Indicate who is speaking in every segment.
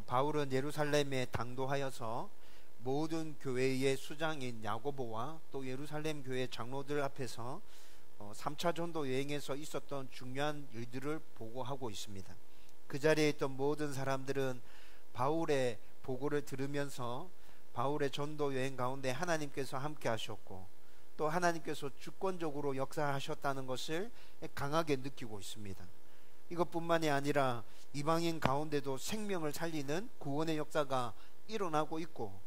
Speaker 1: 바울은 예루살렘에 당도하여서 모든 교회의 수장인 야고보와 또 예루살렘 교회 장로들 앞에서 3차 전도 여행에서 있었던 중요한 일들을 보고하고 있습니다. 그 자리에 있던 모든 사람들은 바울의 보고를 들으면서 바울의 전도 여행 가운데 하나님께서 함께 하셨고 또 하나님께서 주권적으로 역사하셨다는 것을 강하게 느끼고 있습니다. 이것뿐만이 아니라 이방인 가운데도 생명을 살리는 구원의 역사가 일어나고 있고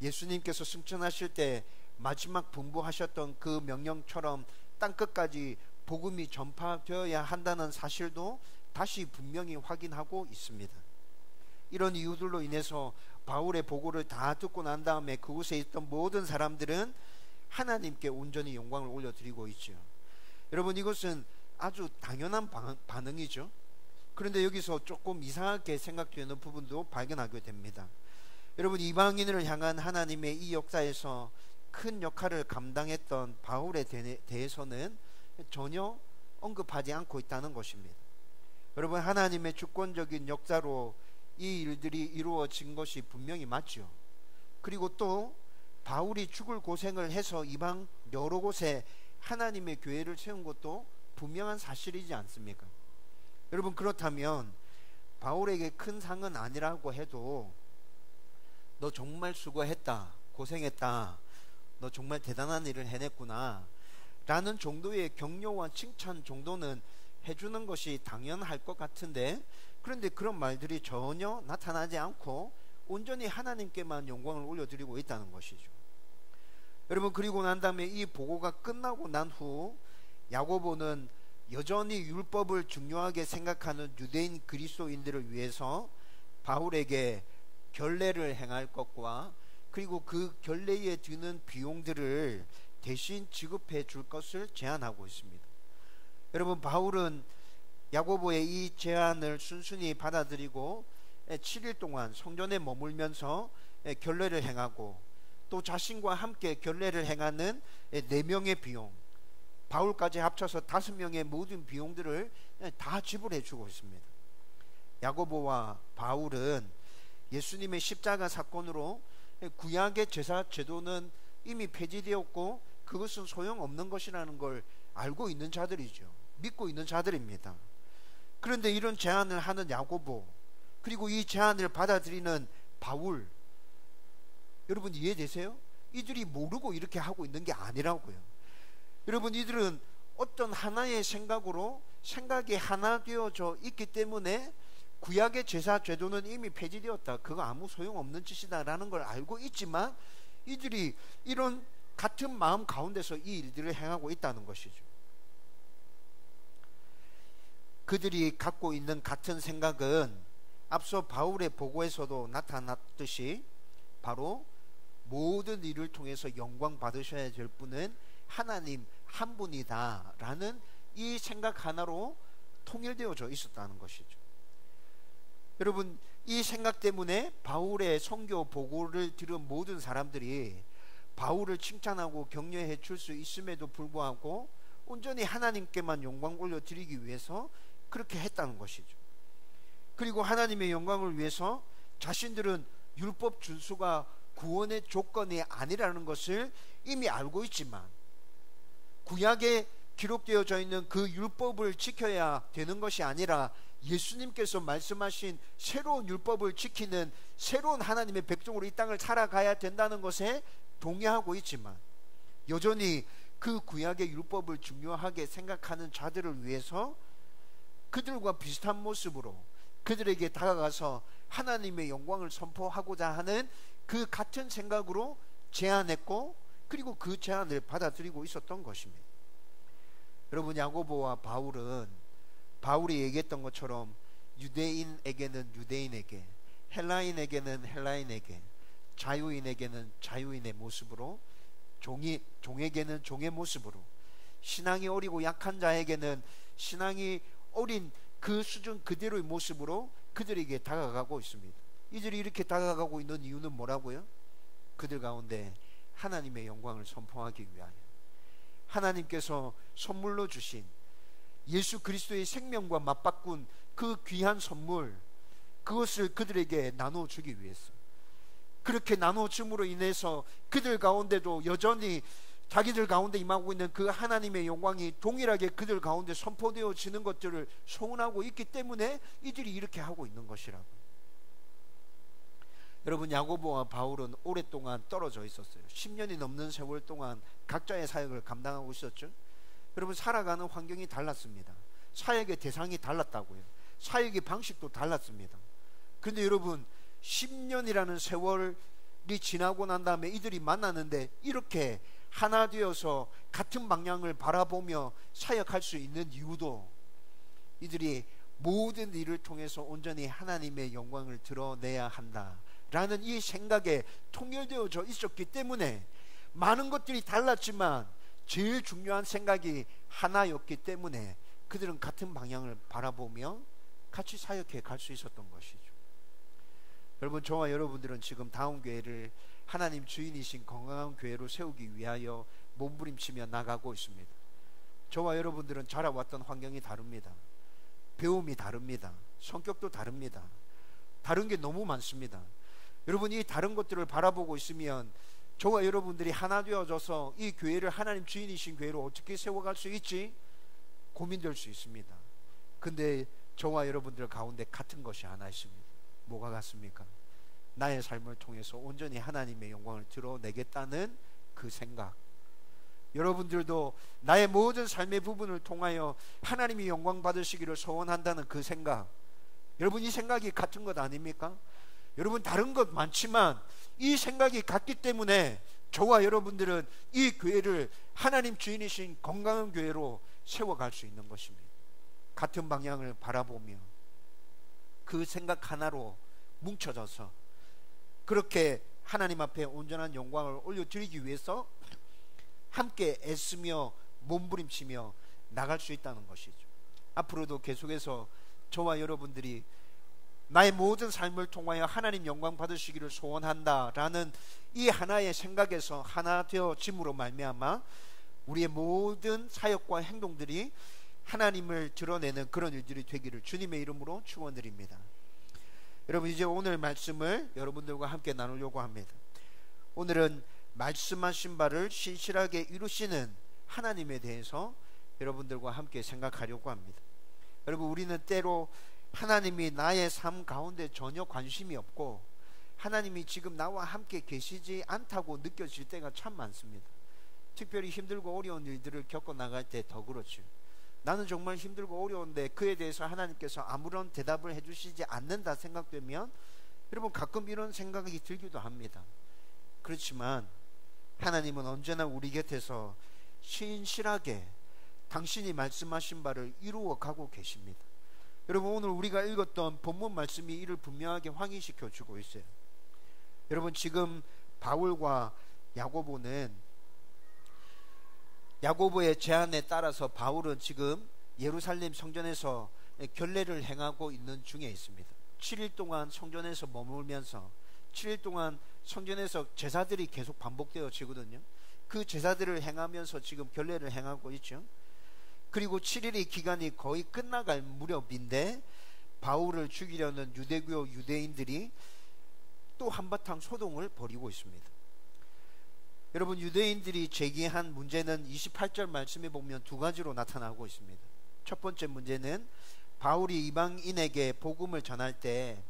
Speaker 1: 예수님께서 승천하실 때 마지막 분부하셨던 그 명령처럼 땅끝까지 복음이 전파되어야 한다는 사실도 다시 분명히 확인하고 있습니다. 이런 이유들로 인해서 바울의 보고를 다 듣고 난 다음에 그곳에 있던 모든 사람들은 하나님께 온전히 영광을 올려드리고 있죠. 여러분, 이것은 아주 당연한 반응이죠. 그런데 여기서 조금 이상하게 생각되는 부분도 발견하게 됩니다. 여러분, 이방인을 향한 하나님의 이 역사에서 큰 역할을 감당했던 바울에 대해서는 전혀 언급하지 않고 있다는 것입니다. 여러분, 하나님의 주권적인 역사로 이 일들이 이루어진 것이 분명히 맞죠. 그리고 또 바울이 죽을 고생을 해서 이방 여러 곳에 하나님의 교회를 세운 것도 분명한 사실이지 않습니까? 여러분, 그렇다면 바울에게 큰 상은 아니라고 해도 너 정말 수고했다, 고생했다, 너 정말 대단한 일을 해냈구나 라는 정도의 격려와 칭찬 정도는 해주는 것이 당연할 것 같은데, 그런데 그런 말들이 전혀 나타나지 않고 온전히 하나님께만 영광을 올려드리고 있다는 것이죠. 여러분, 그리고 난 다음에 이 보고가 끝나고 난 후 야고보는 여전히 율법을 중요하게 생각하는 유대인 그리스도인들을 위해서 바울에게 결례를 행할 것과 그리고 그 결례에 드는 비용들을 대신 지급해 줄 것을 제안하고 있습니다. 여러분, 바울은 야고보의 이 제안을 순순히 받아들이고 7일 동안 성전에 머물면서 결례를 행하고 또 자신과 함께 결례를 행하는 4명의 비용, 바울까지 합쳐서 5명의 모든 비용들을 다 지불해 주고 있습니다. 야고보와 바울은 예수님의 십자가 사건으로 구약의 제사 제도는 이미 폐지되었고 그것은 소용없는 것이라는 걸 알고 있는 자들이죠. 믿고 있는 자들입니다. 그런데 이런 제안을 하는 야고보, 그리고 이 제안을 받아들이는 바울, 여러분 이해되세요? 이들이 모르고 이렇게 하고 있는 게 아니라고요. 여러분, 이들은 어떤 하나의 생각으로 생각이 하나 되어져 있기 때문에 구약의 제사 제도는 이미 폐지되었다, 그거 아무 소용없는 짓이다 라는 걸 알고 있지만 이들이 이런 같은 마음 가운데서 이 일들을 행하고 있다는 것이죠. 그들이 갖고 있는 같은 생각은 앞서 바울의 보고에서도 나타났듯이 바로 모든 일을 통해서 영광 받으셔야 될 분은 하나님 한 분이다 라는 이 생각 하나로 통일되어져 있었다는 것이죠. 여러분, 이 생각 때문에 바울의 선교 보고를 들은 모든 사람들이 바울을 칭찬하고 격려해 줄 수 있음에도 불구하고 온전히 하나님께만 영광 올려드리기 위해서 그렇게 했다는 것이죠. 그리고 하나님의 영광을 위해서 자신들은 율법 준수가 구원의 조건이 아니라는 것을 이미 알고 있지만 구약에 기록되어져 있는 그 율법을 지켜야 되는 것이 아니라 예수님께서 말씀하신 새로운 율법을 지키는 새로운 하나님의 백성으로 이 땅을 살아가야 된다는 것에 동의하고 있지만 여전히 그 구약의 율법을 중요하게 생각하는 자들을 위해서 그들과 비슷한 모습으로 그들에게 다가가서 하나님의 영광을 선포하고자 하는 그 같은 생각으로 제안했고 그리고 그 제안을 받아들이고 있었던 것입니다. 여러분, 야고보와 바울은 바울이 얘기했던 것처럼 유대인에게는 유대인에게, 헬라인에게는 헬라인에게, 자유인에게는 자유인의 모습으로, 종에게는 종의 모습으로, 신앙이 어리고 약한 자에게는 신앙이 어린 그 수준 그대로의 모습으로 그들에게 다가가고 있습니다. 이들이 이렇게 다가가고 있는 이유는 뭐라고요? 그들 가운데 하나님의 영광을 선포하기 위하여 하나님께서 선물로 주신 예수 그리스도의 생명과 맞바꾼 그 귀한 선물, 그것을 그들에게 나눠주기 위해서. 그렇게 나눠줌으로 인해서 그들 가운데도 여전히 자기들 가운데 임하고 있는 그 하나님의 영광이 동일하게 그들 가운데 선포되어지는 것들을 소원하고 있기 때문에 이들이 이렇게 하고 있는 것이라고. 여러분, 야고보와 바울은 오랫동안 떨어져 있었어요. 10년이 넘는 세월 동안 각자의 사역을 감당하고 있었죠. 여러분, 살아가는 환경이 달랐습니다. 사역의 대상이 달랐다고요. 사역의 방식도 달랐습니다. 그런데 여러분, 10년이라는 세월이 지나고 난 다음에 이들이 만났는데 이렇게 하나 되어서 같은 방향을 바라보며 사역할 수 있는 이유도 이들이 모든 일을 통해서 온전히 하나님의 영광을 드러내야 한다라는 이 생각에 통일되어져 있었기 때문에, 많은 것들이 달랐지만 제일 중요한 생각이 하나였기 때문에 그들은 같은 방향을 바라보며 같이 사역해 갈 수 있었던 것이죠. 여러분, 저와 여러분들은 지금 다운 교회를 하나님 주인이신 건강한 교회로 세우기 위하여 몸부림치며 나가고 있습니다. 저와 여러분들은 자라왔던 환경이 다릅니다. 배움이 다릅니다. 성격도 다릅니다. 다른 게 너무 많습니다. 여러분, 이 다른 것들을 바라보고 있으면 저와 여러분들이 하나 되어져서 이 교회를 하나님 주인이신 교회로 어떻게 세워갈 수 있지 고민될 수 있습니다. 근데 저와 여러분들 가운데 같은 것이 하나 있습니다. 뭐가 같습니까? 나의 삶을 통해서 온전히 하나님의 영광을 드러내겠다는 그 생각. 여러분들도 나의 모든 삶의 부분을 통하여 하나님이 영광 받으시기를 소원한다는 그 생각. 여러분, 이 생각이 같은 것 아닙니까? 여러분, 다른 것 많지만 이 생각이 같기 때문에 저와 여러분들은 이 교회를 하나님 주인이신 건강한 교회로 세워갈 수 있는 것입니다. 같은 방향을 바라보며 그 생각 하나로 뭉쳐져서 그렇게 하나님 앞에 온전한 영광을 올려드리기 위해서 함께 애쓰며 몸부림치며 나갈 수 있다는 것이죠. 앞으로도 계속해서 저와 여러분들이 나의 모든 삶을 통하여 하나님 영광 받으시기를 소원한다라는 이 하나의 생각에서 하나 되어짐으로 말미암아 우리의 모든 사역과 행동들이 하나님을 드러내는 그런 일들이 되기를 주님의 이름으로 축원드립니다. 여러분, 이제 오늘 말씀을 여러분들과 함께 나누려고 합니다. 오늘은 말씀하신 바를 신실하게 이루시는 하나님에 대해서 여러분들과 함께 생각하려고 합니다. 여러분, 우리는 때로 하나님이 나의 삶 가운데 전혀 관심이 없고 하나님이 지금 나와 함께 계시지 않다고 느껴질 때가 참 많습니다. 특별히 힘들고 어려운 일들을 겪어 나갈 때 더 그렇죠. 나는 정말 힘들고 어려운데 그에 대해서 하나님께서 아무런 대답을 해주시지 않는다 생각되면 여러분, 가끔 이런 생각이 들기도 합니다. 그렇지만 하나님은 언제나 우리 곁에서 신실하게 당신이 말씀하신 바를 이루어 가고 계십니다. 여러분, 오늘 우리가 읽었던 본문 말씀이 이를 분명하게 확인시켜 주고 있어요. 여러분, 지금 바울과 야고보의 제안에 따라서 바울은 지금 예루살렘 성전에서 결례를 행하고 있는 중에 있습니다. 7일 동안 성전에서 머물면서 7일 동안 성전에서 제사들이 계속 반복되어지거든요. 그 제사들을 행하면서 지금 결례를 행하고 있죠. 그리고 7일의 기간이 거의 끝나갈 무렵인데 바울을 죽이려는 유대교 유대인들이 또 한바탕 소동을 벌이고 있습니다. 여러분, 유대인들이 제기한 문제는 28절 말씀에 보면 두 가지로 나타나고 있습니다. 첫 번째 문제는 바울이 이방인에게 복음을 전할 때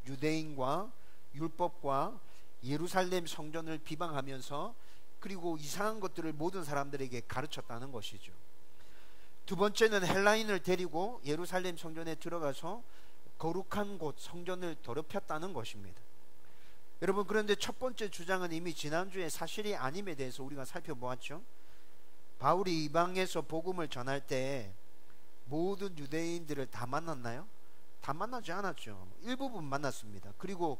Speaker 1: 유대인과 율법과 예루살렘 성전을 비방하면서 그리고 이상한 것들을 모든 사람들에게 가르쳤다는 것이죠. 두 번째는 헬라인을 데리고 예루살렘 성전에 들어가서 거룩한 곳 성전을 더럽혔다는 것입니다. 여러분, 그런데 첫 번째 주장은 이미 지난주에 사실이 아님에 대해서 우리가 살펴보았죠. 바울이 이방에서 복음을 전할 때 모든 유대인들을 다 만났나요? 다 만나지 않았죠. 일부분 만났습니다. 그리고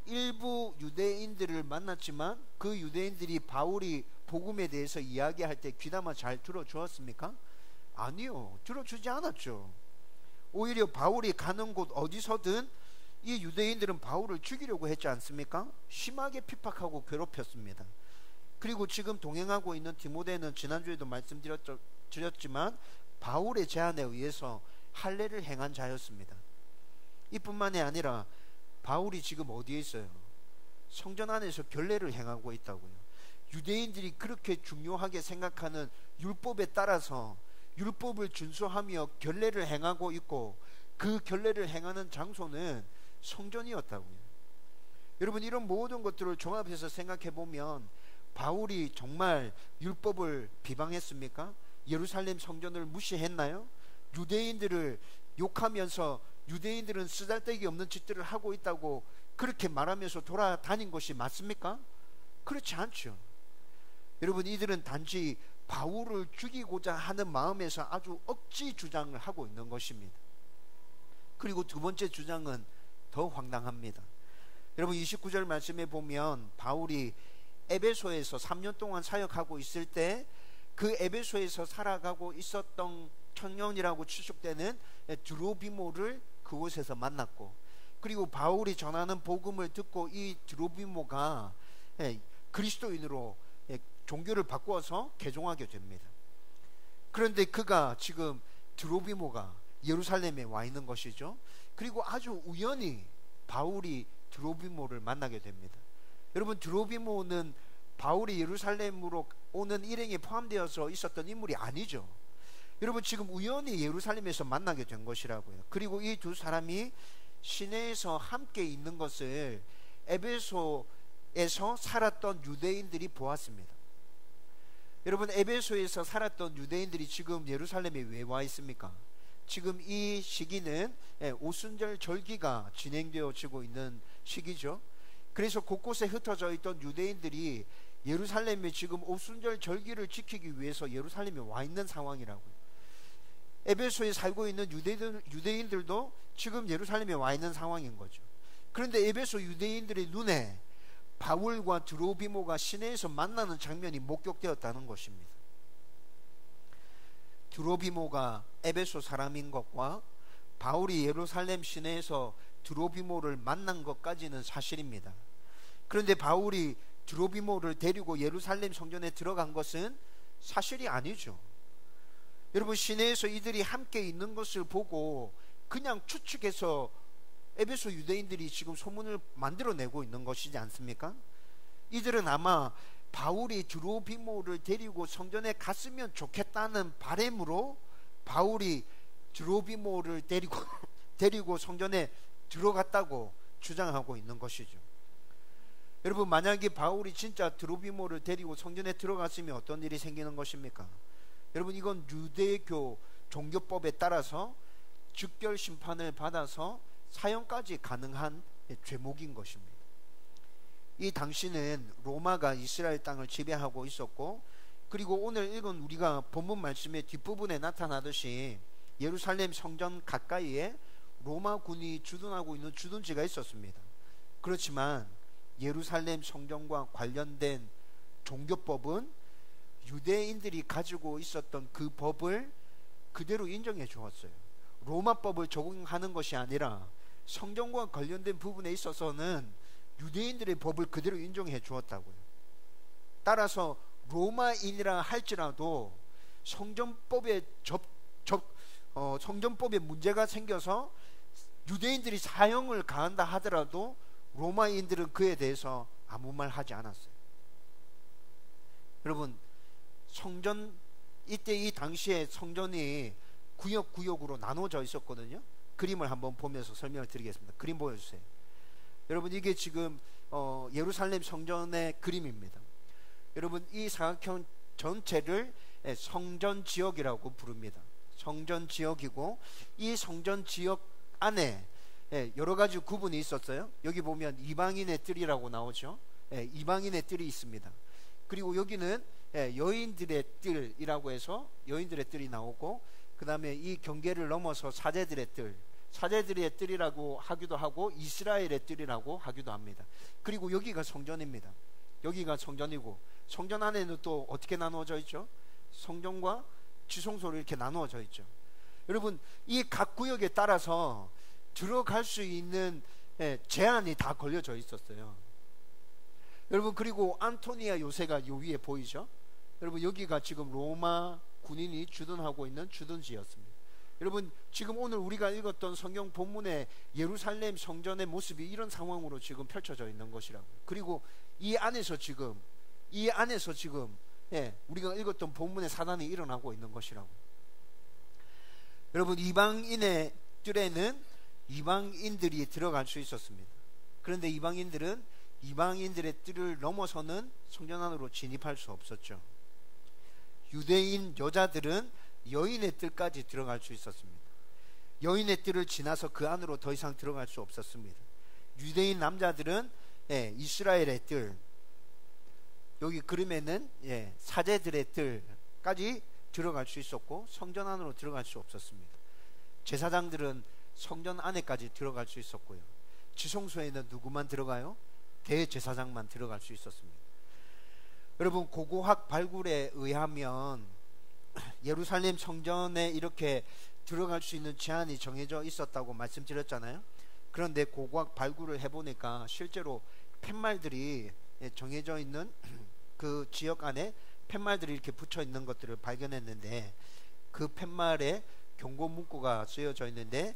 Speaker 1: 일부 유대인들을 만났지만 그 유대인들이 바울이 복음에 대해서 이야기할 때 귀담아 잘 들어주었습니까? 아니요, 들어주지 않았죠. 오히려 바울이 가는 곳 어디서든 이 유대인들은 바울을 죽이려고 했지 않습니까? 심하게 핍박하고 괴롭혔습니다. 그리고 지금 동행하고 있는 디모데는 지난주에도 말씀드렸지만 바울의 제안에 의해서 할례를 행한 자였습니다. 이뿐만이 아니라 바울이 지금 어디에 있어요? 성전 안에서 결례를 행하고 있다고요. 유대인들이 그렇게 중요하게 생각하는 율법에 따라서 율법을 준수하며 결례를 행하고 있고, 그 결례를 행하는 장소는 성전이었다고요. 여러분, 이런 모든 것들을 종합해서 생각해 보면 바울이 정말 율법을 비방했습니까? 예루살렘 성전을 무시했나요? 유대인들을 욕하면서 유대인들은 쓰잘데기 없는 짓들을 하고 있다고 그렇게 말하면서 돌아다닌 것이 맞습니까? 그렇지 않죠. 여러분, 이들은 단지 바울을 죽이고자 하는 마음에서 아주 억지 주장을 하고 있는 것입니다. 그리고 두 번째 주장은 더 황당합니다. 여러분, 29절 말씀에 보면 바울이 에베소에서 3년 동안 사역하고 있을 때 그 에베소에서 살아가고 있었던 청년이라고 추측되는 드로비모를 그곳에서 만났고, 그리고 바울이 전하는 복음을 듣고 이 드로비모가 그리스도인으로 종교를 바꾸어서 개종하게 됩니다. 그런데 그가 지금 드로비모가 예루살렘에 와 있는 것이죠. 그리고 아주 우연히 바울이 드로비모를 만나게 됩니다. 여러분, 드로비모는 바울이 예루살렘으로 오는 일행에 포함되어서 있었던 인물이 아니죠. 여러분, 지금 우연히 예루살렘에서 만나게 된 것이라고요. 그리고 이 두 사람이 시내에서 함께 있는 것을 에베소에서 살았던 유대인들이 보았습니다. 여러분, 에베소에서 살았던 유대인들이 지금 예루살렘에 왜 와 있습니까? 지금 이 시기는 오순절 절기가 진행되어지고 있는 시기죠. 그래서 곳곳에 흩어져 있던 유대인들이 예루살렘에 지금 오순절 절기를 지키기 위해서 예루살렘에 와 있는 상황이라고요. 에베소에 살고 있는 유대인들도 지금 예루살렘에 와 있는 상황인 거죠. 그런데 에베소 유대인들의 눈에 바울과 드로비모가 시내에서 만나는 장면이 목격되었다는 것입니다. 드로비모가 에베소 사람인 것과 바울이 예루살렘 시내에서 드로비모를 만난 것까지는 사실입니다. 그런데 바울이 드로비모를 데리고 예루살렘 성전에 들어간 것은 사실이 아니죠. 여러분, 시내에서 이들이 함께 있는 것을 보고 그냥 추측해서 에베소 유대인들이 지금 소문을 만들어내고 있는 것이지 않습니까? 이들은 아마 바울이 드로비모를 데리고 성전에 갔으면 좋겠다는 바람으로 바울이 드로비모를 데리고 성전에 들어갔다고 주장하고 있는 것이죠. 여러분, 만약에 바울이 진짜 드로비모를 데리고 성전에 들어갔으면 어떤 일이 생기는 것입니까? 여러분, 이건 유대교 종교법에 따라서 즉결 심판을 받아서 사형까지 가능한 죄목인 것입니다. 이 당시는 로마가 이스라엘 땅을 지배하고 있었고, 그리고 오늘 읽은 우리가 본문 말씀의 뒷부분에 나타나듯이 예루살렘 성전 가까이에 로마군이 주둔하고 있는 주둔지가 있었습니다. 그렇지만 예루살렘 성전과 관련된 종교법은 유대인들이 가지고 있었던 그 법을 그대로 인정해 주었어요. 로마법을 적용하는 것이 아니라 성전과 관련된 부분에 있어서는 유대인들의 법을 그대로 인정해 주었다고요. 따라서 로마인이라 할지라도 성전법에 성전법에 문제가 생겨서 유대인들이 사형을 가한다 하더라도 로마인들은 그에 대해서 아무 말 하지 않았어요. 여러분, 성전, 이때 이 당시에 성전이 구역구역으로 나눠져 있었거든요. 그림을 한번 보면서 설명을 드리겠습니다. 그림 보여주세요. 여러분, 이게 지금 예루살렘 성전의 그림입니다. 여러분, 이 사각형 전체를 성전 지역이라고 부릅니다. 성전 지역이고, 이 성전 지역 안에 여러 가지 구분이 있었어요. 여기 보면 이방인의 뜰이라고 나오죠. 이방인의 뜰이 있습니다. 그리고 여기는 여인들의 뜰이라고 해서 여인들의 뜰이 나오고, 그 다음에 이 경계를 넘어서 사제들의 뜰이라고 하기도 하고 이스라엘의 뜰이라고 하기도 합니다. 그리고 여기가 성전입니다. 여기가 성전이고, 성전 안에는 또 어떻게 나누어져 있죠? 성전과 지성소로 이렇게 나누어져 있죠. 여러분, 이 각 구역에 따라서 들어갈 수 있는 제한이 다 걸려져 있었어요. 여러분, 그리고 안토니아 요새가 요 위에 보이죠? 여러분, 여기가 지금 로마 군인이 주둔하고 있는 주둔지였습니다. 여러분, 지금 오늘 우리가 읽었던 성경 본문의 예루살렘 성전의 모습이 이런 상황으로 지금 펼쳐져 있는 것이라고. 그리고 이 안에서 지금 우리가 읽었던 본문의 사단이 일어나고 있는 것이라고. 여러분, 이방인의 뜰에는 이방인들이 들어갈 수 있었습니다. 그런데 이방인들은 이방인들의 뜰을 넘어서는 성전 안으로 진입할 수 없었죠. 유대인 여자들은 여인의 뜰까지 들어갈 수 있었습니다. 여인의 뜰을 지나서 그 안으로 더 이상 들어갈 수 없었습니다. 유대인 남자들은 이스라엘의 뜰, 여기 그림에는 사제들의 뜰까지 들어갈 수 있었고 성전 안으로 들어갈 수 없었습니다. 제사장들은 성전 안에까지 들어갈 수 있었고요. 지성소에는 누구만 들어가요? 대제사장만 들어갈 수 있었습니다. 여러분, 고고학 발굴에 의하면 예루살렘 성전에 이렇게 들어갈 수 있는 제한이 정해져 있었다고 말씀드렸잖아요. 그런데 고고학 발굴을 해보니까 실제로 팻말들이 정해져 있는 그 지역 안에 팻말들이 이렇게 붙여 있는 것들을 발견했는데, 그 팻말에 경고 문구가 쓰여져 있는데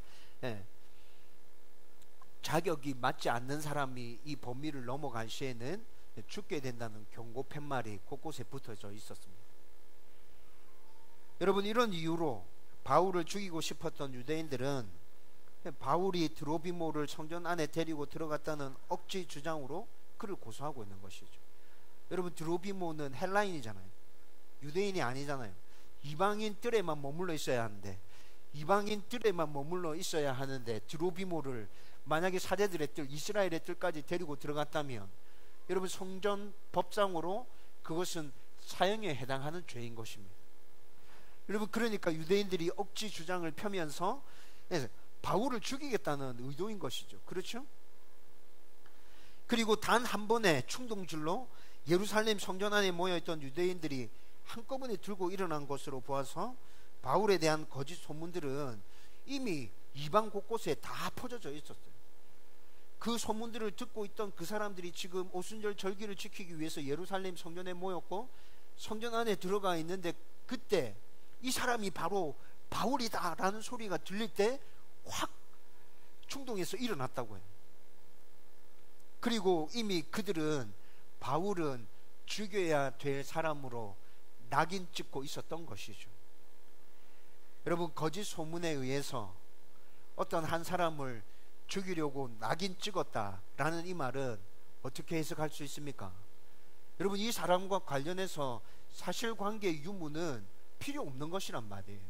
Speaker 1: 자격이 맞지 않는 사람이 이 범위를 넘어갈 시에는 죽게 된다는 경고 팻말이 곳곳에 붙어져 있었습니다. 여러분, 이런 이유로 바울을 죽이고 싶었던 유대인들은 바울이 드로비모를 성전 안에 데리고 들어갔다는 억지 주장으로 그를 고소하고 있는 것이죠. 여러분, 드로비모는 헬라인이잖아요. 유대인이 아니잖아요. 이방인 뜰에만 머물러 있어야 하는데, 드로비모를 만약에 사제들의 뜰, 이스라엘의 뜰까지 데리고 들어갔다면 여러분, 성전 법상으로 그것은 사형에 해당하는 죄인 것입니다. 여러분, 그러니까 유대인들이 억지 주장을 펴면서 바울을 죽이겠다는 의도인 것이죠. 그렇죠? 그리고 단 한 번의 충동질로 예루살렘 성전 안에 모여있던 유대인들이 한꺼번에 들고 일어난 것으로 보아서 바울에 대한 거짓 소문들은 이미 이방 곳곳에 다 퍼져져 있었어요. 그 소문들을 듣고 있던 그 사람들이 지금 오순절 절기를 지키기 위해서 예루살렘 성전에 모였고 성전 안에 들어가 있는데, 그때 이 사람이 바로 바울이다 라는 소리가 들릴 때 확 충동해서 일어났다고 해요. 그리고 이미 그들은 바울은 죽여야 될 사람으로 낙인 찍고 있었던 것이죠. 여러분, 거짓 소문에 의해서 어떤 한 사람을 죽이려고 낙인 찍었다라는 이 말은 어떻게 해석할 수 있습니까? 여러분, 이 사람과 관련해서 사실관계 유무는 필요 없는 것이란 말이에요.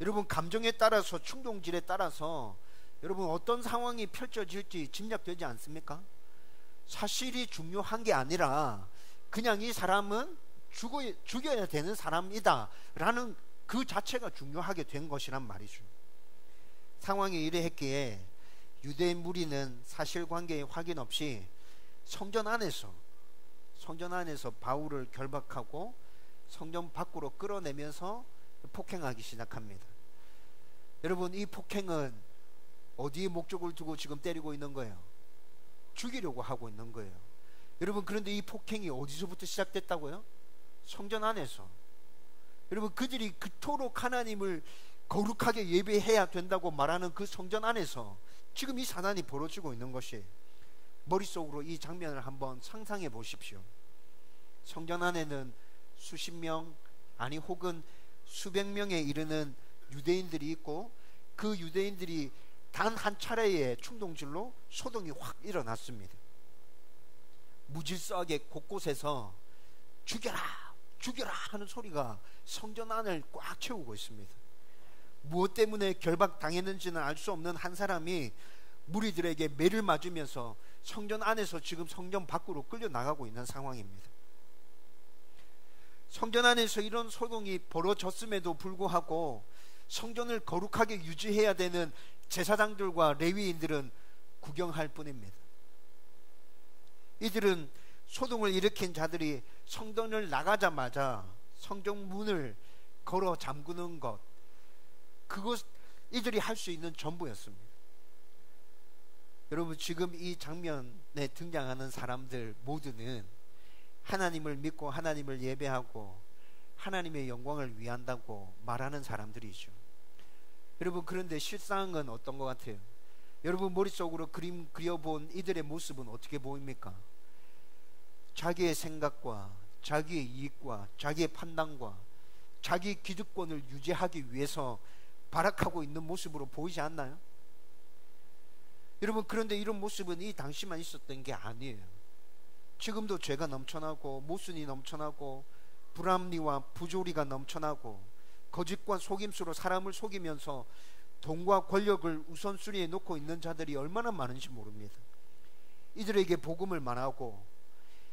Speaker 1: 여러분, 감정에 따라서, 충동질에 따라서 여러분 어떤 상황이 펼쳐질지 짐작되지 않습니까? 사실이 중요한 게 아니라 그냥 이 사람은 죽여야 되는 사람이다 라는 그 자체가 중요하게 된 것이란 말이죠. 상황이 이래했기에 유대인 무리는 사실관계에 확인 없이 성전 안에서 바울을 결박하고 성전 밖으로 끌어내면서 폭행하기 시작합니다. 여러분, 이 폭행은 어디에 목적을 두고 지금 때리고 있는 거예요? 죽이려고 하고 있는 거예요. 여러분, 그런데 이 폭행이 어디서부터 시작됐다고요? 성전 안에서. 여러분, 그들이 그토록 하나님을 거룩하게 예배해야 된다고 말하는 그 성전 안에서 지금 이 사단이 벌어지고 있는 것이, 머릿속으로 이 장면을 한번 상상해 보십시오. 성전 안에는 수십 명, 아니 혹은 수백 명에 이르는 유대인들이 있고, 그 유대인들이 단 한 차례의 충동질로 소동이 확 일어났습니다. 무질서하게 곳곳에서 죽여라 죽여라 하는 소리가 성전 안을 꽉 채우고 있습니다. 무엇 때문에 결박당했는지는 알 수 없는 한 사람이 무리들에게 매를 맞으면서 성전 안에서 지금 성전 밖으로 끌려 나가고 있는 상황입니다. 성전 안에서 이런 소동이 벌어졌음에도 불구하고 성전을 거룩하게 유지해야 되는 제사장들과 레위인들은 구경할 뿐입니다. 이들은 소동을 일으킨 자들이 성전을 나가자마자 성전 문을 걸어 잠그는 것, 그것 이들이 할 수 있는 전부였습니다. 여러분, 지금 이 장면에 등장하는 사람들 모두는 하나님을 믿고 하나님을 예배하고 하나님의 영광을 위한다고 말하는 사람들이죠. 여러분, 그런데 실상은 어떤 것 같아요? 여러분 머릿속으로 그림 그려본 이들의 모습은 어떻게 보입니까? 자기의 생각과 자기의 이익과 자기의 판단과 자기 기득권을 유지하기 위해서 발악하고 있는 모습으로 보이지 않나요? 여러분, 그런데 이런 모습은 이 당시만 있었던 게 아니에요. 지금도 죄가 넘쳐나고 모순이 넘쳐나고 불합리와 부조리가 넘쳐나고 거짓과 속임수로 사람을 속이면서 돈과 권력을 우선순위에 놓고 있는 자들이 얼마나 많은지 모릅니다. 이들에게 복음을 말하고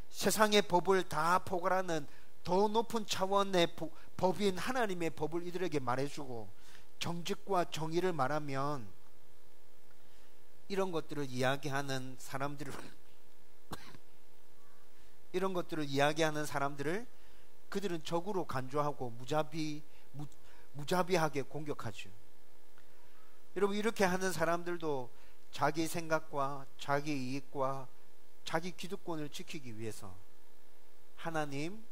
Speaker 1: 세상의 법을 다 포괄하는 더 높은 차원의 법인 하나님의 법을 이들에게 말해주고 정직과 정의를 말하면 이런 것들을 이야기하는 사람들을 그들은 적으로 간주하고 무자비하게 공격하죠. 여러분, 이렇게 하는 사람들도 자기 생각과 자기 이익과 자기 기득권을 지키기 위해서 하나님,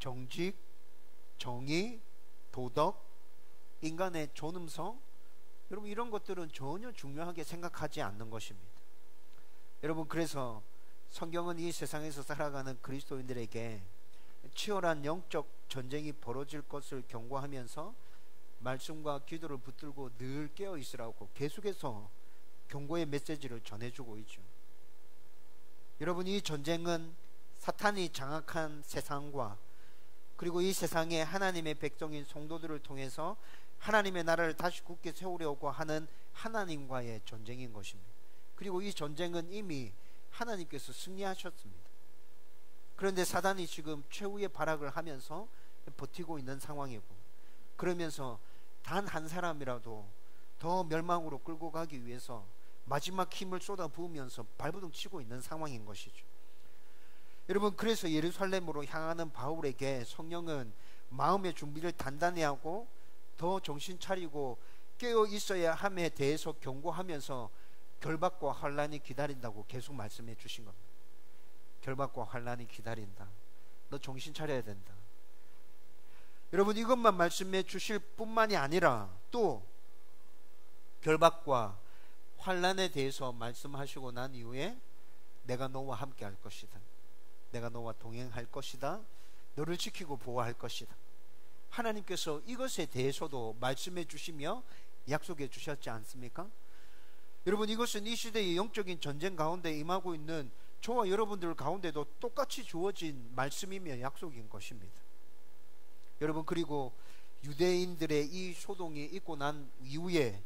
Speaker 1: 정직, 정의, 도덕, 인간의 존엄성, 여러분 이런 것들은 전혀 중요하게 생각하지 않는 것입니다. 여러분, 그래서 성경은 이 세상에서 살아가는 그리스도인들에게 치열한 영적 전쟁이 벌어질 것을 경고하면서 말씀과 기도를 붙들고 늘 깨어 있으라고 계속해서 경고의 메시지를 전해주고 있죠. 여러분, 이 전쟁은 사탄이 장악한 세상과 그리고 이 세상에 하나님의 백성인 성도들을 통해서 하나님의 나라를 다시 굳게 세우려고 하는 하나님과의 전쟁인 것입니다. 그리고 이 전쟁은 이미 하나님께서 승리하셨습니다. 그런데 사단이 지금 최후의 발악을 하면서 버티고 있는 상황이고, 그러면서 단 한 사람이라도 더 멸망으로 끌고 가기 위해서 마지막 힘을 쏟아부으면서 발버둥 치고 있는 상황인 것이죠. 여러분, 그래서 예루살렘으로 향하는 바울에게 성령은 마음의 준비를 단단히 하고 더 정신 차리고 깨어 있어야 함에 대해서 경고하면서 결박과 환란이 기다린다고 계속 말씀해 주신 겁니다. 결박과 환란이 기다린다. 너 정신 차려야 된다. 여러분, 이것만 말씀해 주실 뿐만이 아니라 또 결박과 환란에 대해서 말씀하시고 난 이후에 내가 너와 함께 할 것이다. 내가 너와 동행할 것이다. 너를 지키고 보호할 것이다. 하나님께서 이것에 대해서도 말씀해 주시며 약속해 주셨지 않습니까? 여러분, 이것은 이 시대의 영적인 전쟁 가운데 임하고 있는 저와 여러분들 가운데도 똑같이 주어진 말씀이며 약속인 것입니다. 여러분, 그리고 유대인들의 이 소동이 있고 난 이후에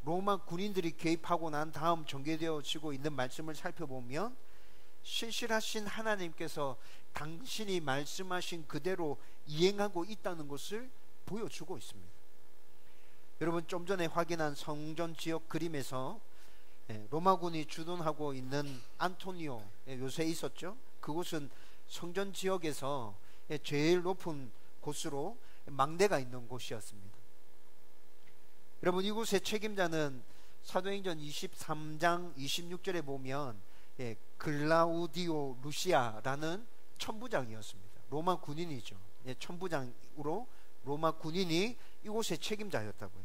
Speaker 1: 로마 군인들이 개입하고 난 다음 전개되어지고 있는 말씀을 살펴보면 신실하신 하나님께서 당신이 말씀하신 그대로 이행하고 있다는 것을 보여주고 있습니다. 여러분, 좀 전에 확인한 성전 지역 그림에서 로마군이 주둔하고 있는 안토니오 요새에 있었죠. 그곳은 성전 지역에서 제일 높은 곳으로 망대가 있는 곳이었습니다. 여러분, 이곳의 책임자는 사도행전 23장 26절에 보면 글라우디오 루시아라는 천부장이었습니다. 로마 군인이죠. 천부장으로 로마 군인이 이곳의 책임자였다고요.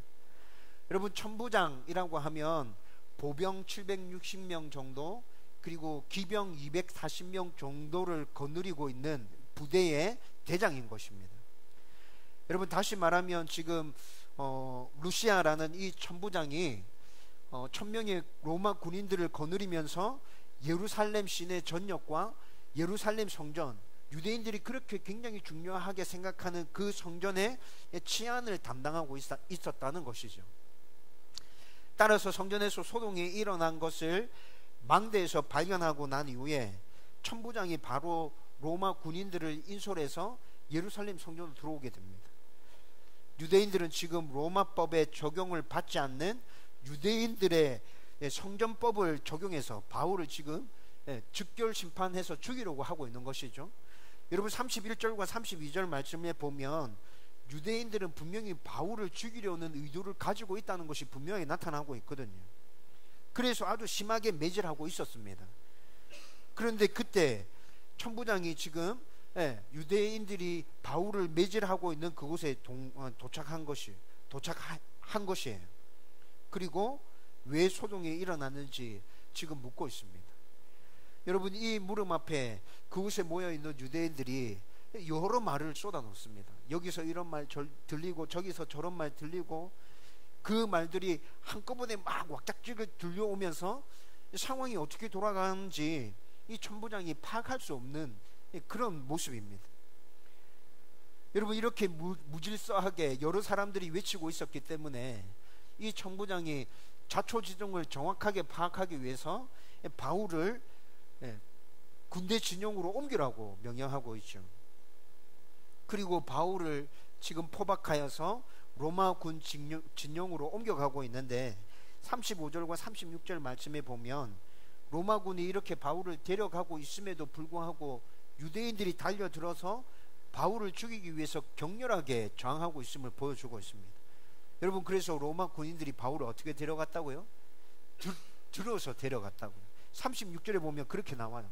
Speaker 1: 여러분, 천부장이라고 하면 보병 760명 정도 그리고 기병 240명 정도를 거느리고 있는 부대의 대장인 것입니다. 여러분, 다시 말하면 지금 루시아라는 이 천부장이 1000명의 로마 군인들을 거느리면서 예루살렘 시내 전역과 예루살렘 성전, 유대인들이 그렇게 굉장히 중요하게 생각하는 그 성전의 치안을 담당하고 있었다는 것이죠. 따라서 성전에서 소동이 일어난 것을 망대에서 발견하고 난 이후에 천부장이 바로 로마 군인들을 인솔해서 예루살렘 성전으로 들어오게 됩니다. 유대인들은 지금 로마법에 적용을 받지 않는 유대인들의 성전법을 적용해서 바울을 지금 즉결 심판해서 죽이려고 하고 있는 것이죠. 여러분, 31절과 32절 말씀에 보면 유대인들은 분명히 바울을 죽이려는 의도를 가지고 있다는 것이 분명히 나타나고 있거든요. 그래서 아주 심하게 매질하고 있었습니다. 그런데 그때 천부장이 지금 한 것이에요. 그리고 왜 소동이 일어났는지 지금 묻고 있습니다. 여러분, 이 물음 앞에 그곳에 모여있는 유대인들이 여러 말을 쏟아놓습니다. 여기서 이런 말 들리고 저기서 저런 말 들리고, 그 말들이 한꺼번에 막 왁작지게 들려오면서 상황이 어떻게 돌아가는지 이 천부장이 파악할 수 없는 그런 모습입니다. 여러분, 이렇게 무질서하게 여러 사람들이 외치고 있었기 때문에 이 천부장이 자초지종을 정확하게 파악하기 위해서 바울을 군대 진영으로 옮기라고 명령하고 있죠. 그리고 바울을 지금 포박하여서 로마 군 진영으로 옮겨가고 있는데, 35절과 36절 말씀에 보면 로마군이 이렇게 바울을 데려가고 있음에도 불구하고 유대인들이 달려들어서 바울을 죽이기 위해서 격렬하게 저항하고 있음을 보여주고 있습니다. 여러분, 그래서 로마 군인들이 바울을 어떻게 데려갔다고요? 들어서 데려갔다고요. 36절에 보면 그렇게 나와요.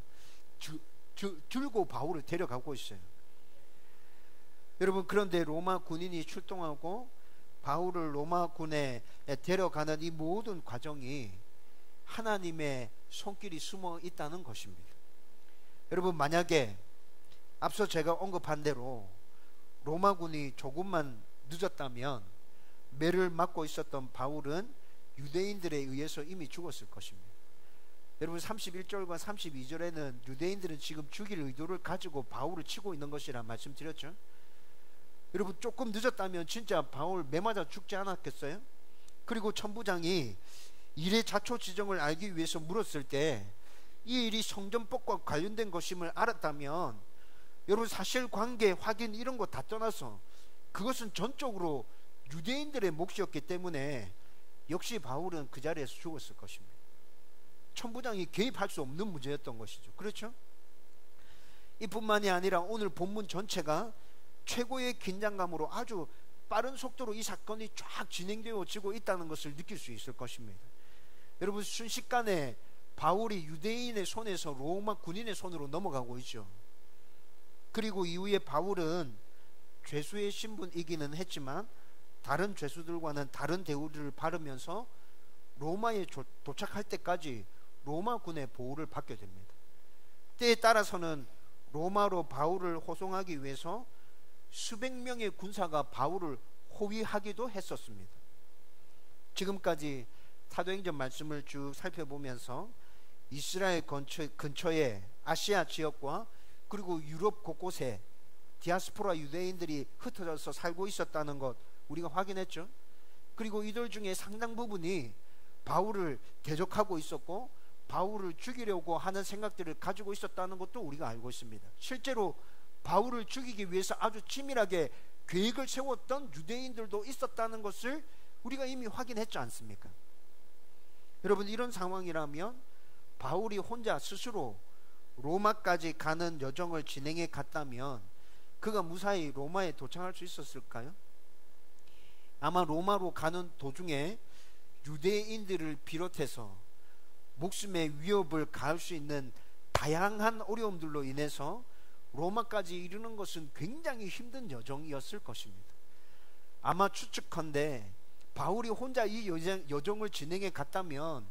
Speaker 1: 들고 바울을 데려가고 있어요. 여러분, 그런데 로마 군인이 출동하고 바울을 로마 군에 데려가는 이 모든 과정이 하나님의 손길이 숨어 있다는 것입니다. 여러분, 만약에 앞서 제가 언급한 대로 로마군이 조금만 늦었다면 매를 맞고 있었던 바울은 유대인들에 의해서 이미 죽었을 것입니다. 여러분, 31절과 32절에는 유대인들은 지금 죽일 의도를 가지고 바울을 치고 있는 것이라 말씀드렸죠. 여러분, 조금 늦었다면 진짜 바울 매 맞아 죽지 않았겠어요? 그리고 천부장이 일의 자초지종을 알기 위해서 물었을 때 이 일이 성전법과 관련된 것임을 알았다면, 여러분, 사실관계 확인 이런 거 다 떠나서 그것은 전적으로 유대인들의 몫이었기 때문에 역시 바울은 그 자리에서 죽었을 것입니다. 천부장이 개입할 수 없는 문제였던 것이죠. 그렇죠? 이뿐만이 아니라 오늘 본문 전체가 최고의 긴장감으로 아주 빠른 속도로 이 사건이 쫙 진행되어지고 있다는 것을 느낄 수 있을 것입니다. 여러분, 순식간에 바울이 유대인의 손에서 로마 군인의 손으로 넘어가고 있죠. 그리고 이후에 바울은 죄수의 신분이기는 했지만 다른 죄수들과는 다른 대우를 받으면서 로마에 도착할 때까지 로마 군의 보호를 받게 됩니다. 때에 따라서는 로마로 바울을 호송하기 위해서 수백 명의 군사가 바울을 호위하기도 했었습니다. 지금까지 사도행전 말씀을 쭉 살펴보면서 이스라엘 근처에 아시아 지역과 그리고 유럽 곳곳에 디아스포라 유대인들이 흩어져서 살고 있었다는 것 우리가 확인했죠. 그리고 이들 중에 상당 부분이 바울을 대적하고 있었고 바울을 죽이려고 하는 생각들을 가지고 있었다는 것도 우리가 알고 있습니다. 실제로 바울을 죽이기 위해서 아주 치밀하게 계획을 세웠던 유대인들도 있었다는 것을 우리가 이미 확인했지 않습니까? 여러분, 이런 상황이라면 바울이 혼자 스스로 로마까지 가는 여정을 진행해 갔다면 그가 무사히 로마에 도착할 수 있었을까요? 아마 로마로 가는 도중에 유대인들을 비롯해서 목숨의 위협을 가할 수 있는 다양한 어려움들로 인해서 로마까지 이르는 것은 굉장히 힘든 여정이었을 것입니다. 아마 추측컨대 바울이 혼자 이 여정을 진행해 갔다면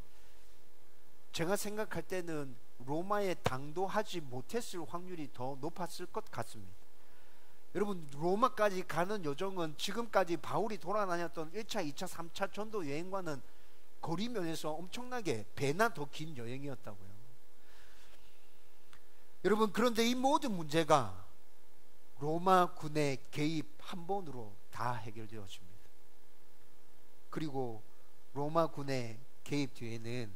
Speaker 1: 제가 생각할 때는 로마에 당도하지 못했을 확률이 더 높았을 것 같습니다. 여러분, 로마까지 가는 여정은 지금까지 바울이 돌아다녔던 1차, 2차, 3차 전도 여행과는 거리면에서 엄청나게 배나 더 긴 여행이었다고요. 여러분, 그런데 이 모든 문제가 로마 군의 개입 한 번으로 다 해결되어집니다. 그리고 로마 군의 개입 뒤에는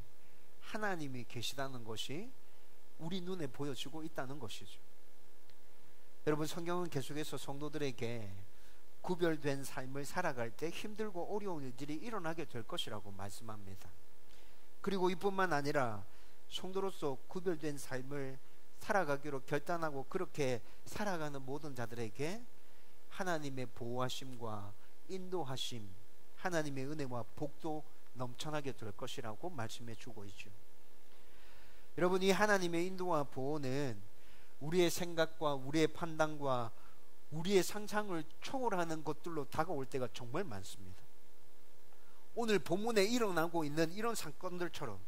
Speaker 1: 하나님이 계시다는 것이 우리 눈에 보여지고 있다는 것이죠. 여러분, 성경은 계속해서 성도들에게 구별된 삶을 살아갈 때 힘들고 어려운 일들이 일어나게 될 것이라고 말씀합니다. 그리고 이뿐만 아니라 성도로서 구별된 삶을 살아가기로 결단하고 그렇게 살아가는 모든 자들에게 하나님의 보호하심과 인도하심, 하나님의 은혜와 복도 넘쳐나게 될 것이라고 말씀해 주고 있죠. 여러분, 이 하나님의 인도와 보호는 우리의 생각과 우리의 판단과 우리의 상상을 초월하는 것들로 다가올 때가 정말 많습니다. 오늘 본문에 일어나고 있는 이런 사건들처럼,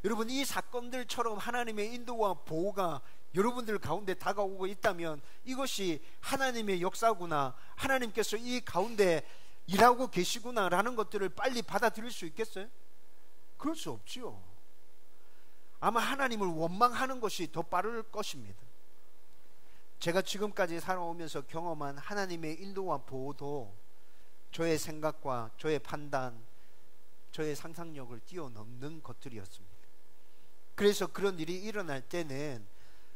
Speaker 1: 여러분, 이 사건들처럼 하나님의 인도와 보호가 여러분들 가운데 다가오고 있다면 이것이 하나님의 역사구나, 하나님께서 이 가운데 일하고 계시구나 라는 것들을 빨리 받아들일 수 있겠어요? 그럴 수 없지요. 아마 하나님을 원망하는 것이 더 빠를 것입니다. 제가 지금까지 살아오면서 경험한 하나님의 인도와 보호도 저의 생각과 저의 판단, 저의 상상력을 뛰어넘는 것들이었습니다. 그래서 그런 일이 일어날 때는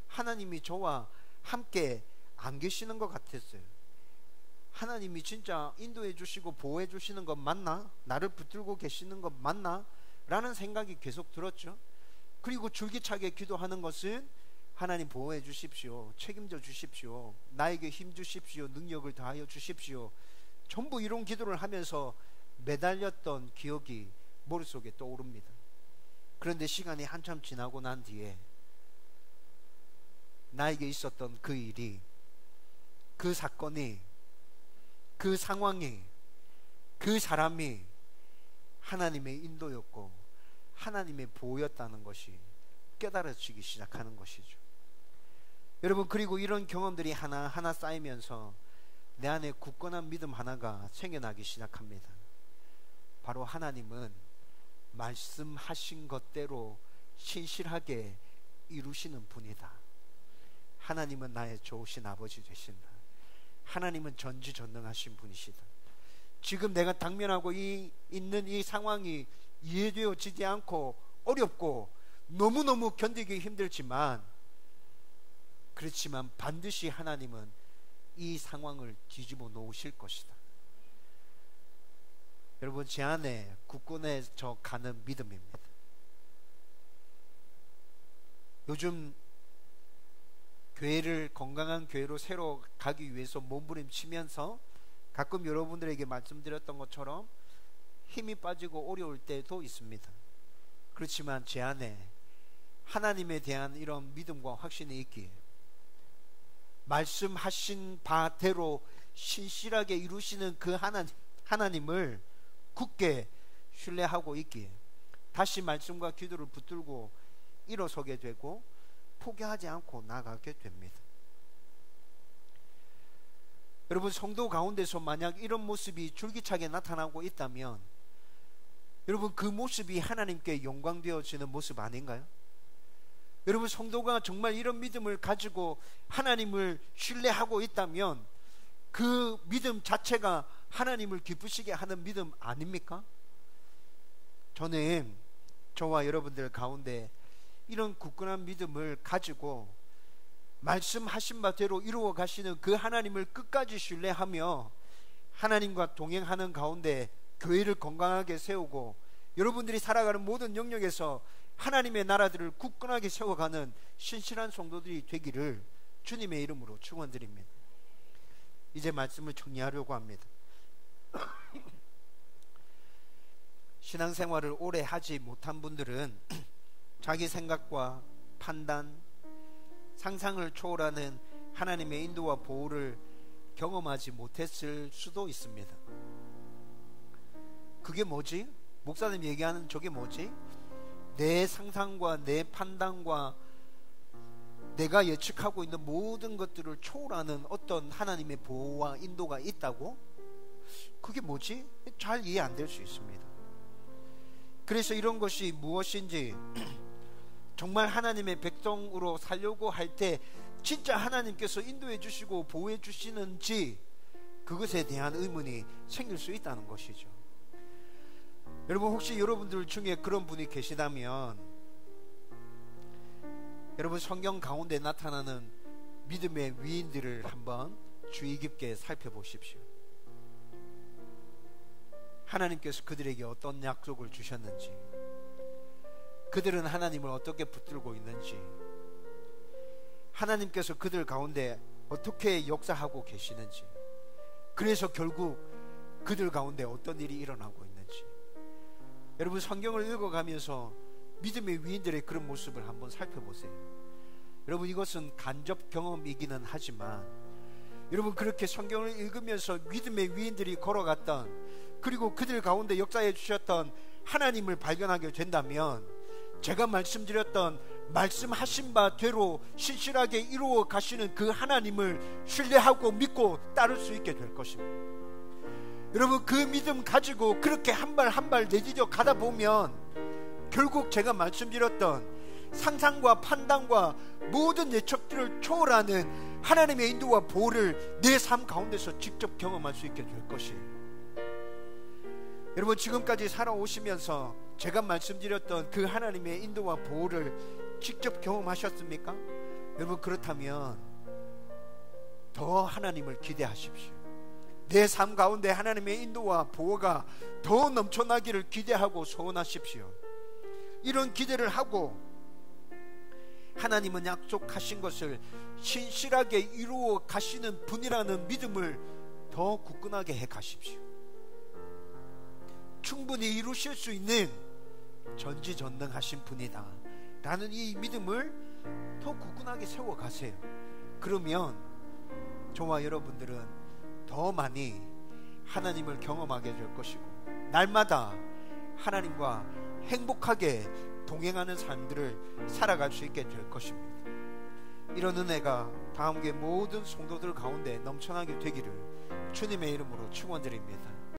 Speaker 1: 하나님이 저와 함께 안 계시는 것 같았어요. 하나님이 진짜 인도해 주시고 보호해 주시는 것 맞나? 나를 붙들고 계시는 것 맞나? 라는 생각이 계속 들었죠. 그리고 줄기차게 기도하는 것은 하나님 보호해 주십시오, 책임져 주십시오, 나에게 힘 주십시오, 능력을 다하여 주십시오, 전부 이런 기도를 하면서 매달렸던 기억이 머릿속에 떠오릅니다. 그런데 시간이 한참 지나고 난 뒤에 나에게 있었던 그 일이, 그 사건이, 그 상황이, 그 사람이 하나님의 인도였고 하나님의 보호였다는 것이 깨달아지기 시작하는 것이죠. 여러분, 그리고 이런 경험들이 하나하나 쌓이면서 내 안에 굳건한 믿음 하나가 생겨나기 시작합니다. 바로 하나님은 말씀하신 것대로 신실하게 이루시는 분이다. 하나님은 나의 좋으신 아버지 되신다. 하나님은 전지전능하신 분이시다. 지금 내가 당면하고 있는 이 상황이 이해되어지지 않고 어렵고 너무너무 견디기 힘들지만, 그렇지만 반드시 하나님은 이 상황을 뒤집어 놓으실 것이다. 여러분, 제 안에 굳건해져 가는 믿음입니다. 요즘 교회를 건강한 교회로 새로 가기 위해서 몸부림치면서 가끔 여러분들에게 말씀드렸던 것처럼 힘이 빠지고 어려울 때도 있습니다. 그렇지만 제 안에 하나님에 대한 이런 믿음과 확신이 있기에, 말씀하신 바대로 신실하게 이루시는 그 하나님을 굳게 신뢰하고 있기에 다시 말씀과 기도를 붙들고 일어서게 되고 포기하지 않고 나가게 됩니다. 여러분, 성도 가운데서 만약 이런 모습이 줄기차게 나타나고 있다면 여러분, 그 모습이 하나님께 영광되어지는 모습 아닌가요? 여러분, 성도가 정말 이런 믿음을 가지고 하나님을 신뢰하고 있다면 그 믿음 자체가 하나님을 기쁘시게 하는 믿음 아닙니까? 저는 저와 여러분들 가운데 이런 굳건한 믿음을 가지고 말씀하신 바대로 이루어 가시는 그 하나님을 끝까지 신뢰하며 하나님과 동행하는 가운데 교회를 건강하게 세우고 여러분들이 살아가는 모든 영역에서 하나님의 나라들을 굳건하게 세워가는 신실한 성도들이 되기를 주님의 이름으로 축원드립니다. 이제 말씀을 정리하려고 합니다. 신앙생활을 오래 하지 못한 분들은 자기 생각과 판단, 상상을 초월하는 하나님의 인도와 보호를 경험하지 못했을 수도 있습니다. 그게 뭐지? 목사님 얘기하는 저게 뭐지? 내 상상과 내 판단과 내가 예측하고 있는 모든 것들을 초월하는 어떤 하나님의 보호와 인도가 있다고? 그게 뭐지? 잘 이해 안 될 수 있습니다. 그래서 이런 것이 무엇인지, 정말 하나님의 백성으로 살려고 할 때 진짜 하나님께서 인도해 주시고 보호해 주시는지, 그것에 대한 의문이 생길 수 있다는 것이죠. 여러분, 혹시 여러분들 중에 그런 분이 계시다면 여러분, 성경 가운데 나타나는 믿음의 위인들을 한번 주의 깊게 살펴보십시오. 하나님께서 그들에게 어떤 약속을 주셨는지, 그들은 하나님을 어떻게 붙들고 있는지, 하나님께서 그들 가운데 어떻게 역사하고 계시는지, 그래서 결국 그들 가운데 어떤 일이 일어나고 있는지, 여러분, 성경을 읽어가면서 믿음의 위인들의 그런 모습을 한번 살펴보세요. 여러분, 이것은 간접 경험이기는 하지만 여러분, 그렇게 성경을 읽으면서 믿음의 위인들이 걸어갔던 그리고 그들 가운데 역사해 주셨던 하나님을 발견하게 된다면 제가 말씀드렸던 말씀하신 바대로 신실하게 이루어 가시는 그 하나님을 신뢰하고 믿고 따를 수 있게 될 것입니다. 여러분, 그 믿음 가지고 그렇게 한 발 한 발 내디뎌 가다 보면 결국 제가 말씀드렸던 상상과 판단과 모든 예측들을 초월하는 하나님의 인도와 보호를 내 삶 가운데서 직접 경험할 수 있게 될 것이에요. 여러분, 지금까지 살아오시면서 제가 말씀드렸던 그 하나님의 인도와 보호를 직접 경험하셨습니까? 여러분, 그렇다면 더 하나님을 기대하십시오. 내 삶 가운데 하나님의 인도와 보호가 더 넘쳐나기를 기대하고 소원하십시오. 이런 기대를 하고 하나님은 약속하신 것을 신실하게 이루어 가시는 분이라는 믿음을 더 굳건하게 해 가십시오. 충분히 이루실 수 있는 전지전능하신 분이다 라는 이 믿음을 더 굳건하게 세워 가세요. 그러면 저와 여러분들은 더 많이 하나님을 경험하게 될 것이고 날마다 하나님과 행복하게 동행하는 삶들을 살아갈 수 있게 될 것입니다. 이런 은혜가 다음교회 모든 성도들 가운데 넘쳐나게 되기를 주님의 이름으로 축원드립니다.